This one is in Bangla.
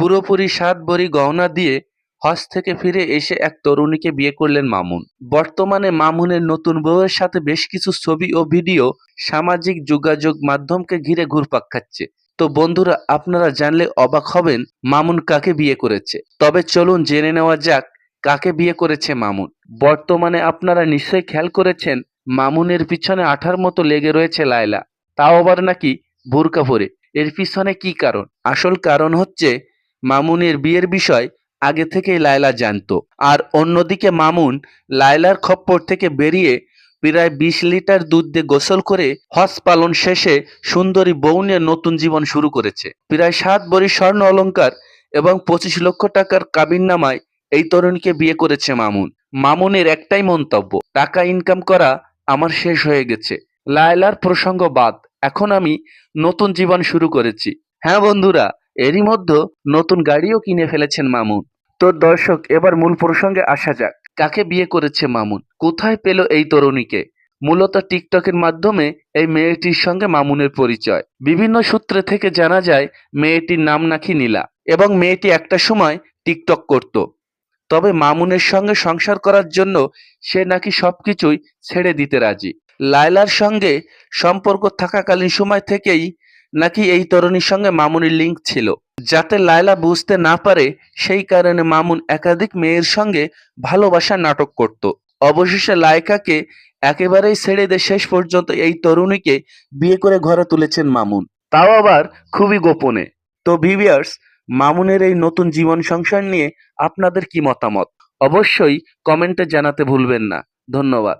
পুরোপুরি ৭ ভরি গয়না দিয়ে হজ থেকে ফিরে এসে এক তরুণীকে বিয়ে করলেন মামুন। বর্তমানে মামুনের নতুন বউয়ের সাথে বেশ কিছু ছবি ও ভিডিও সামাজিক যোগাযোগ মাধ্যমকে ঘিরে ঘুরপাক খাচ্ছে। তো বন্ধুরা, আপনারা জানলে অবাক হবেন মামুন কাকে বিয়ে করেছে। তবে চলুন জেনে নেওয়া যাক কাকে বিয়ে করেছে মামুন। বর্তমানে আপনারা নিশ্চয়ই খেয়াল করেছেন মামুনের পিছনে আঠার মতো লেগে রয়েছে লায়লা, তাও আবার নাকি বোরকা পরে। এর পিছনে কি কারণ? আসল কারণ হচ্ছে মামুনের বিয়ের বিষয় আগে থেকেই লায়লা জানতো। আর অন্যদিকে মামুন লায়লার খপ্পর থেকে বেরিয়ে প্রায় ২০ লিটার দুধ দিয়ে গোসল করে হজ পালন শেষে সুন্দরী বউ নিয়ে নতুন জীবন শুরু করেছে। প্রায় ৭ ভরি স্বর্ণ অলংকার এবং ২৫ লক্ষ টাকার কাবিননামায় এই তরুণীকে বিয়ে করেছে মামুন। মামুনের একটাই মন্তব্য, টাকা ইনকাম করা আমার শেষ হয়ে গেছে। লায়লার প্রসঙ্গ বাদ, এখন আমি নতুন জীবন শুরু করেছি। হ্যাঁ বন্ধুরা, এরই মধ্যে নতুন গাড়িও কিনে ফেলেছেন মামুন। তো দর্শক, এবার মূল প্রসঙ্গে আসা যাক। কাকে বিয়ে করেছে মামুন? কোথায় পেল এই তরুণীকে? মূলত টিকটকের মাধ্যমে এই মেয়েটির সঙ্গে মামুনের পরিচয়। বিভিন্ন সূত্রে থেকে জানা যায় মেয়েটির নাম নাকি নীলা এবং মেয়েটি একটা সময় টিকটক করত। তবে মামুনের সঙ্গে সংসার করার জন্য সে নাকি সবকিছুই ছেড়ে দিতে রাজি। লায়লার সঙ্গে সম্পর্ক থাকাকালীন সময় থেকেই নাকি এই তরুণীর সঙ্গে মামুনের লিঙ্ক ছিল। যাতে লায়লা বুঝতে না পারে সেই কারণে মামুন একাধিক মেয়ের সঙ্গে ভালোবাসার নাটক করত। অবশেষে লায়কাকে একেবারেই ছেড়ে দিয়ে শেষ পর্যন্ত এই তরুণীকে বিয়ে করে ঘরে তুলেছেন মামুন, তাও আবার খুবই গোপনে। তো ভিউয়ার্স, মামুনের এই নতুন জীবন সংসার নিয়ে আপনাদের কি মতামত? অবশ্যই কমেন্টে জানাতে ভুলবেন না। ধন্যবাদ।